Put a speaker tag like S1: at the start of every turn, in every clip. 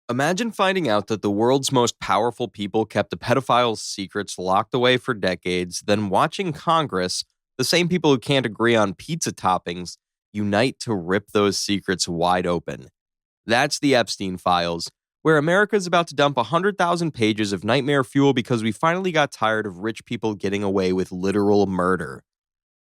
S1: Imagine finding out that the world's most powerful people kept a pedophile's secrets locked away for decades, then watching Congress, the same people who can't agree on pizza toppings, unite to rip those secrets wide open. That's the Epstein files, where America's about to dump 100,000 pages of nightmare fuel because we finally got tired of rich people getting away with literal murder.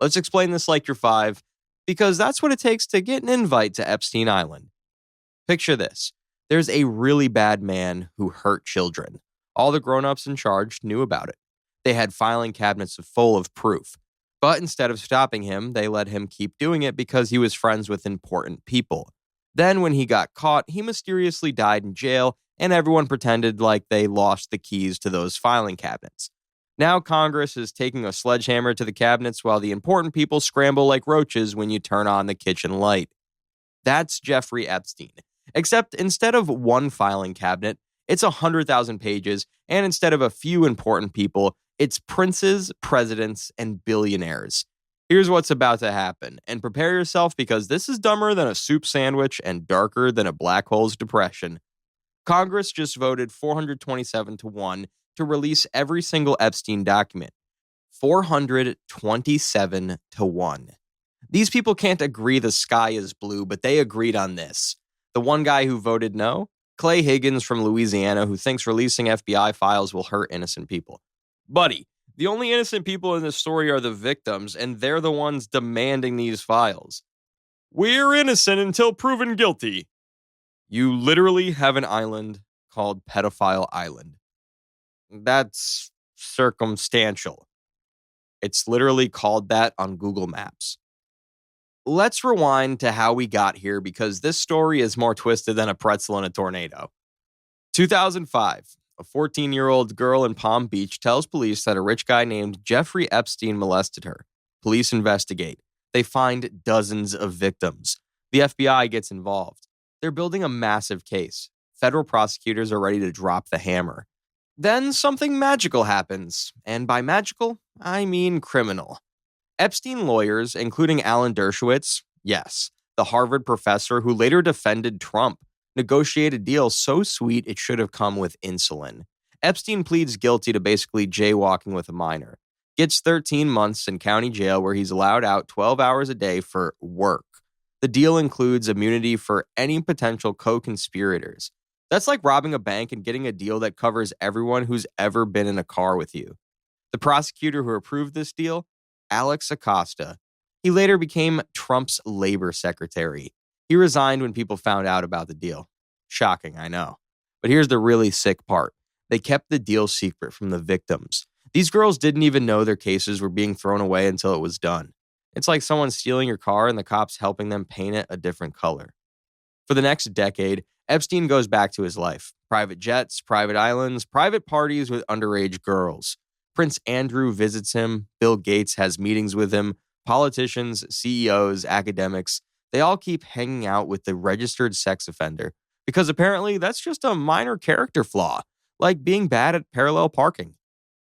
S1: Let's explain this like you're five, because that's what it takes to get an invite to Epstein Island. Picture this. There's a really bad man who hurt children. All the grown-ups in charge knew about it. They had filing cabinets full of proof. But instead of stopping him, they let him keep doing it because he was friends with important people. Then when he got caught, he mysteriously died in jail, and everyone pretended like they lost the keys to those filing cabinets. Now Congress is taking a sledgehammer to the cabinets while the important people scramble like roaches when you turn on the kitchen light. That's Jeffrey Epstein. Except instead of one filing cabinet, it's 100,000 pages, and instead of a few important people, it's princes, presidents, and billionaires. Here's what's about to happen, and prepare yourself because this is dumber than a soup sandwich and darker than a black hole's depression. Congress just voted 427-1 to release every single Epstein document. 427-1. These people can't agree the sky is blue, but they agreed on this. The one guy who voted no? Clay Higgins from Louisiana, who thinks releasing FBI files will hurt innocent people. Buddy, the only innocent people in this story are the victims, and they're the ones demanding these files. We're innocent until proven guilty. You literally have an island called Pedophile Island. That's circumstantial. It's literally called that on Google Maps. Let's rewind to how we got here because this story is more twisted than a pretzel in a tornado. 2005, a 14-year-old girl in Palm Beach tells police that a rich guy named Jeffrey Epstein molested her. Police investigate. They find dozens of victims. The FBI gets involved. They're building a massive case. Federal prosecutors are ready to drop the hammer. Then something magical happens, and by magical, I mean criminal. Epstein lawyers, including Alan Dershowitz, yes, the Harvard professor who later defended Trump, negotiate a deal so sweet it should have come with insulin. Epstein pleads guilty to basically jaywalking with a minor. Gets 13 months in county jail where he's allowed out 12 hours a day for work. The deal includes immunity for any potential co-conspirators. That's like robbing a bank and getting a deal that covers everyone who's ever been in a car with you. The prosecutor who approved this deal? Alex Acosta. He later became Trump's labor secretary. He resigned when people found out about the deal. Shocking, I know. But here's the really sick part. They kept the deal secret from the victims. These girls didn't even know their cases were being thrown away until it was done. It's like someone stealing your car and the cops helping them paint it a different color. For the next decade, Epstein goes back to his life. Private jets, private islands, private parties with underage girls. Prince Andrew visits him. Bill Gates has meetings with him. Politicians, CEOs, academics, they all keep hanging out with the registered sex offender because apparently that's just a minor character flaw, like being bad at parallel parking.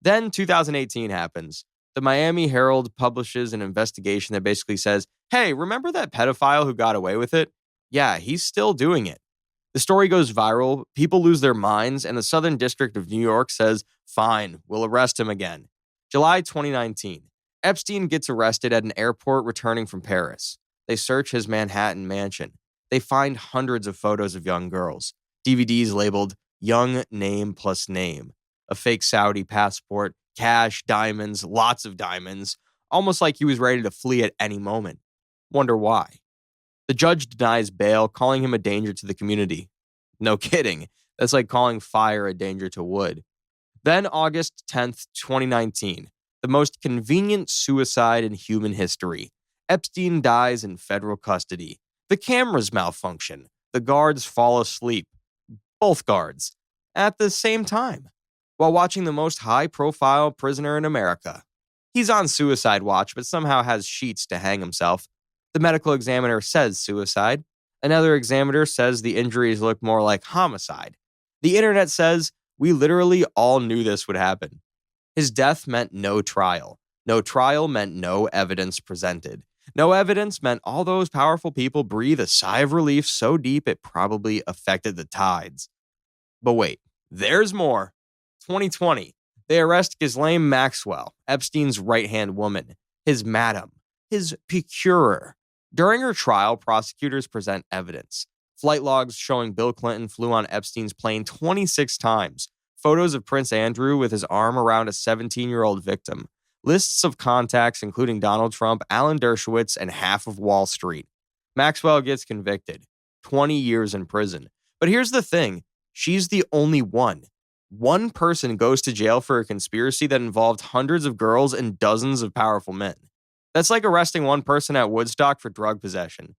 S1: Then 2018 happens. The Miami Herald publishes an investigation that basically says, hey, remember that pedophile who got away with it? Yeah, he's still doing it. The story goes viral, people lose their minds, and the Southern District of New York says, fine, we'll arrest him again. July 2019, Epstein gets arrested at an airport returning from Paris. They search his Manhattan mansion. They find hundreds of photos of young girls, DVDs labeled Young Name Plus Name, a fake Saudi passport, cash, diamonds, lots of diamonds, almost like he was ready to flee at any moment. Wonder why. The judge denies bail, calling him a danger to the community. No kidding. That's like calling fire a danger to wood. Then August 10th, 2019, the most convenient suicide in human history. Epstein dies in federal custody. The cameras malfunction. The guards fall asleep. Both guards. At the same time. While watching the most high-profile prisoner in America. He's on suicide watch, but somehow has sheets to hang himself. The medical examiner says suicide. Another examiner says the injuries look more like homicide. The internet says we literally all knew this would happen. His death meant no trial. No trial meant no evidence presented. No evidence meant all those powerful people breathe a sigh of relief so deep it probably affected the tides. But wait, there's more. 2020, they arrest Ghislaine Maxwell, Epstein's right-hand woman, his madam, his procurer. During her trial, prosecutors present evidence. Flight logs showing Bill Clinton flew on Epstein's plane 26 times. Photos of Prince Andrew with his arm around a 17-year-old victim. Lists of contacts including Donald Trump, Alan Dershowitz, and half of Wall Street. Maxwell gets convicted. 20 years in prison. But here's the thing. She's the only one. One person goes to jail for a conspiracy that involved hundreds of girls and dozens of powerful men. That's like arresting one person at Woodstock for drug possession.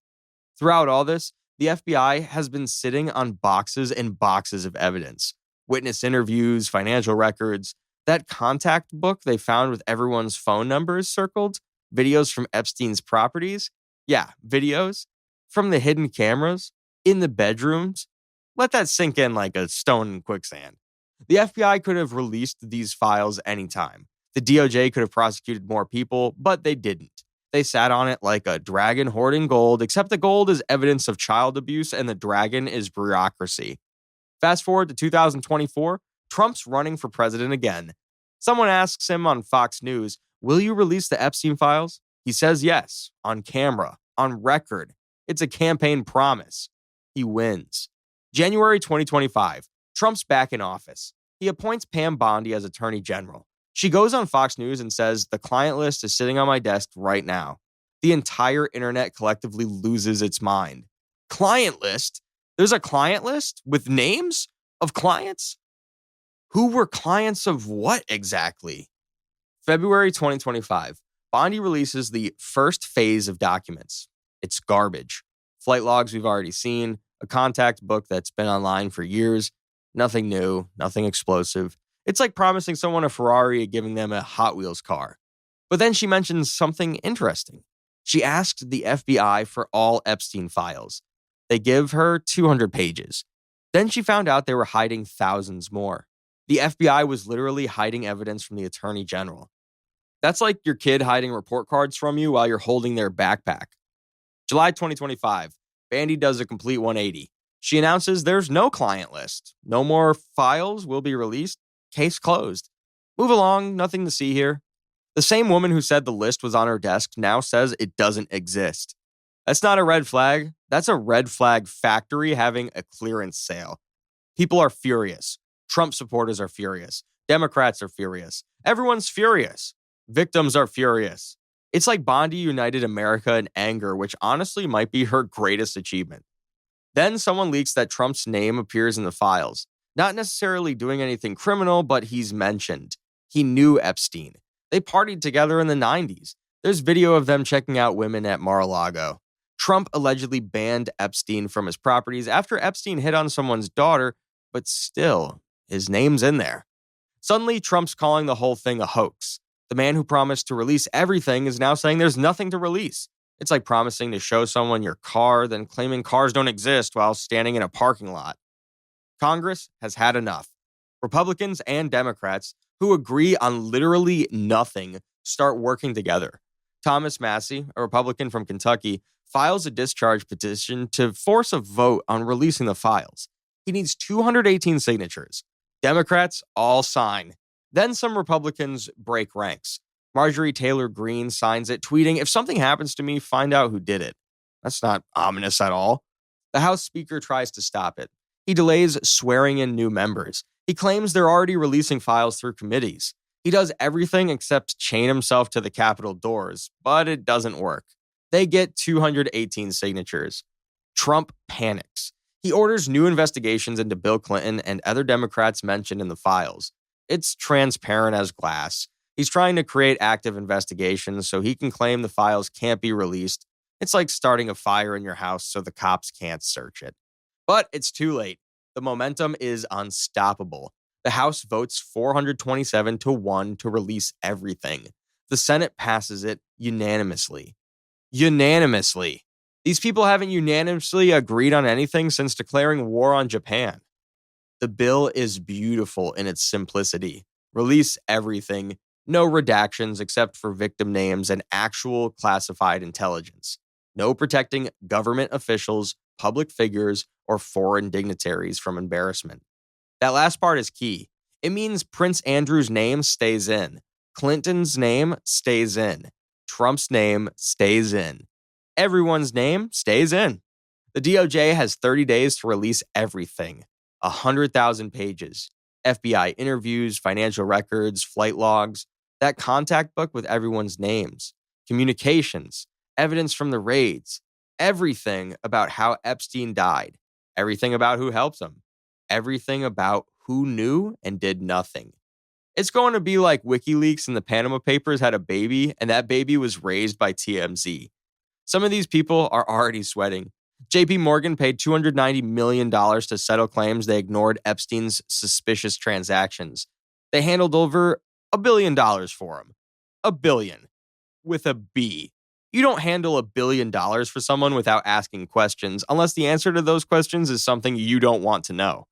S1: Throughout all this, the FBI has been sitting on boxes and boxes of evidence. Witness interviews, financial records, that contact book they found with everyone's phone numbers circled, videos from Epstein's properties. Yeah, videos from the hidden cameras in the bedrooms. Let that sink in like a stone in quicksand. The FBI could have released these files anytime. The DOJ could have prosecuted more people, but they didn't. They sat on it like a dragon hoarding gold, except the gold is evidence of child abuse and the dragon is bureaucracy. Fast forward to 2024, Trump's running for president again. Someone asks him on Fox News, "Will you release the Epstein files?" He says yes, on camera, on record. It's a campaign promise. He wins. January 2025, Trump's back in office. He appoints Pam Bondi as Attorney General. She goes on Fox News and says, "The client list is sitting on my desk right now." The entire internet collectively loses its mind. Client list? There's a client list with names of clients? Who were clients of what exactly? February 2025, Bondi releases the first phase of documents. It's garbage. Flight logs we've already seen, a contact book that's been online for years, nothing new, nothing explosive. It's like promising someone a Ferrari and giving them a Hot Wheels car. But then she mentions something interesting. She asked the FBI for all Epstein files. They give her 200 pages. Then she found out they were hiding thousands more. The FBI was literally hiding evidence from the Attorney General. That's like your kid hiding report cards from you while you're holding their backpack. July 2025, Bondi does a complete 180. She announces there's no client list. No more files will be released. Case closed. Move along, nothing to see here. The same woman who said the list was on her desk now says it doesn't exist. That's not a red flag. That's a red flag factory having a clearance sale. People are furious. Trump supporters are furious. Democrats are furious. Everyone's furious. Victims are furious. It's like Bondi united America in anger, which honestly might be her greatest achievement. Then someone leaks that Trump's name appears in the files. Not necessarily doing anything criminal, but he's mentioned. He knew Epstein. They partied together in the 90s. There's video of them checking out women at Mar-a-Lago. Trump allegedly banned Epstein from his properties after Epstein hit on someone's daughter, but still, his name's in there. Suddenly, Trump's calling the whole thing a hoax. The man who promised to release everything is now saying there's nothing to release. It's like promising to show someone your car, then claiming cars don't exist while standing in a parking lot. Congress has had enough. Republicans and Democrats who agree on literally nothing start working together. Thomas Massie, a Republican from Kentucky, files a discharge petition to force a vote on releasing the files. He needs 218 signatures. Democrats all sign. Then some Republicans break ranks. Marjorie Taylor Greene signs it, tweeting, "If something happens to me, find out who did it." That's not ominous at all. The House Speaker tries to stop it. He delays swearing in new members. He claims they're already releasing files through committees. He does everything except chain himself to the Capitol doors, but it doesn't work. They get 218 signatures. Trump panics. He orders new investigations into Bill Clinton and other Democrats mentioned in the files. It's transparent as glass. He's trying to create active investigations so he can claim the files can't be released. It's like starting a fire in your house so the cops can't search it. But it's too late. The momentum is unstoppable. The House votes 427-1 to release everything. The Senate passes it unanimously. Unanimously. These people haven't unanimously agreed on anything since declaring war on Japan. The bill is beautiful in its simplicity. Release everything. No redactions except for victim names and actual classified intelligence. No protecting government officials, public figures, or foreign dignitaries from embarrassment. That last part is key. It means Prince Andrew's name stays in. Clinton's name stays in. Trump's name stays in. Everyone's name stays in. The DOJ has 30 days to release everything. 100,000 pages. FBI interviews, financial records, flight logs, that contact book with everyone's names, communications, evidence from the raids, everything about how Epstein died, everything about who helped him, everything about who knew and did nothing. It's going to be like WikiLeaks and the Panama Papers had a baby, and that baby was raised by TMZ. Some of these people are already sweating. JP Morgan paid $290 million to settle claims they ignored Epstein's suspicious transactions. They handled over $1 billion for him. $1 billion. With a B. You don't handle $1 billion for someone without asking questions, unless the answer to those questions is something you don't want to know.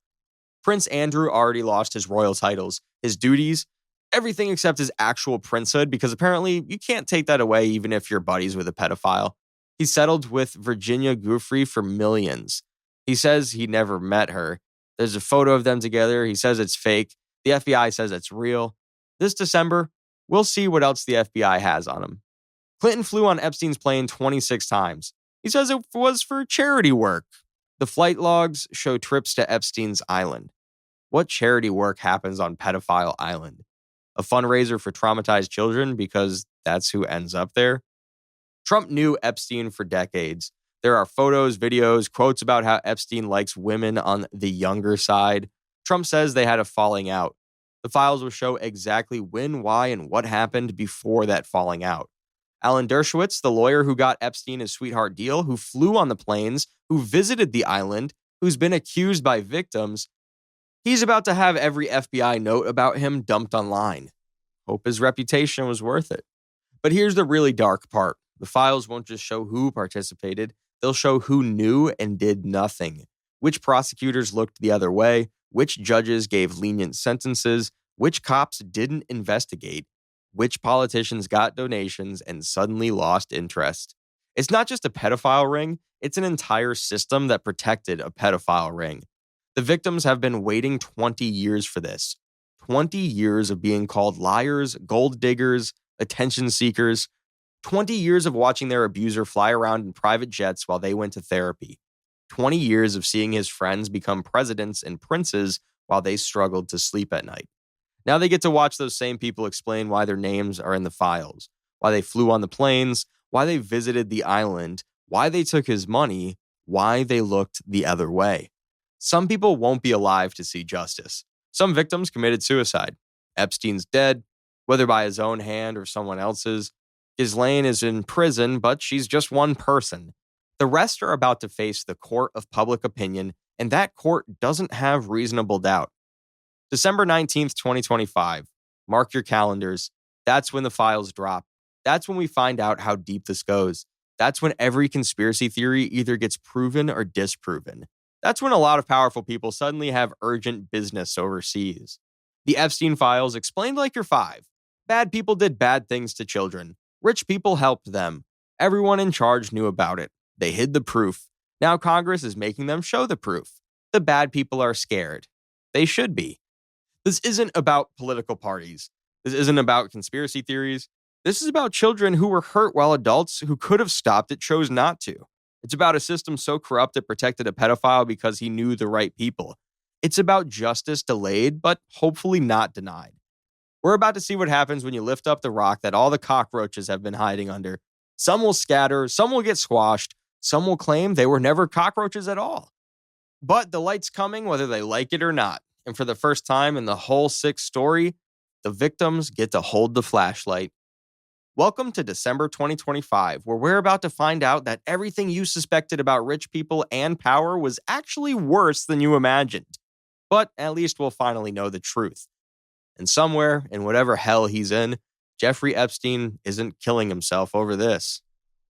S1: Prince Andrew already lost his royal titles, his duties, everything except his actual princehood, because apparently you can't take that away even if you're buddies with a pedophile. He settled with Virginia Giuffre for millions. He says he never met her. There's a photo of them together. He says it's fake. The FBI says it's real. This December, we'll see what else the FBI has on him. Clinton flew on Epstein's plane 26 times. He says it was for charity work. The flight logs show trips to Epstein's island. What charity work happens on Pedophile Island? A fundraiser for traumatized children because that's who ends up there? Trump knew Epstein for decades. There are photos, videos, quotes about how Epstein likes women on the younger side. Trump says they had a falling out. The files will show exactly when, why, and what happened before that falling out. Alan Dershowitz, the lawyer who got Epstein his sweetheart deal, who flew on the planes, who visited the island, who's been accused by victims, he's about to have every FBI note about him dumped online. Hope his reputation was worth it. But here's the really dark part. The files won't just show who participated, they'll show who knew and did nothing, which prosecutors looked the other way, which judges gave lenient sentences, which cops didn't investigate, which politicians got donations and suddenly lost interest. It's not just a pedophile ring, it's an entire system that protected a pedophile ring. The victims have been waiting 20 years for this. 20 years of being called liars, gold diggers, attention seekers. 20 years of watching their abuser fly around in private jets while they went to therapy. 20 years of seeing his friends become presidents and princes while they struggled to sleep at night. Now they get to watch those same people explain why their names are in the files, why they flew on the planes, why they visited the island, why they took his money, why they looked the other way. Some people won't be alive to see justice. Some victims committed suicide. Epstein's dead, whether by his own hand or someone else's. Ghislaine is in prison, but she's just one person. The rest are about to face the court of public opinion, and that court doesn't have reasonable doubt. December 19th, 2025. Mark your calendars. That's when the files drop. That's when we find out how deep this goes. That's when every conspiracy theory either gets proven or disproven. That's when a lot of powerful people suddenly have urgent business overseas. The Epstein files explained like you're five. Bad people did bad things to children. Rich people helped them. Everyone in charge knew about it. They hid the proof. Now Congress is making them show the proof. The bad people are scared. They should be. This isn't about political parties. This isn't about conspiracy theories. This is about children who were hurt while adults who could have stopped it chose not to. It's about a system so corrupt it protected a pedophile because he knew the right people. It's about justice delayed, but hopefully not denied. We're about to see what happens when you lift up the rock that all the cockroaches have been hiding under. Some will scatter, some will get squashed, some will claim they were never cockroaches at all. But the light's coming whether they like it or not. And for the first time in the whole sick story, the victims get to hold the flashlight. Welcome to December 2025, where we're about to find out that everything you suspected about rich people and power was actually worse than you imagined. But at least we'll finally know the truth. And somewhere, in whatever hell he's in, Jeffrey Epstein isn't killing himself over this.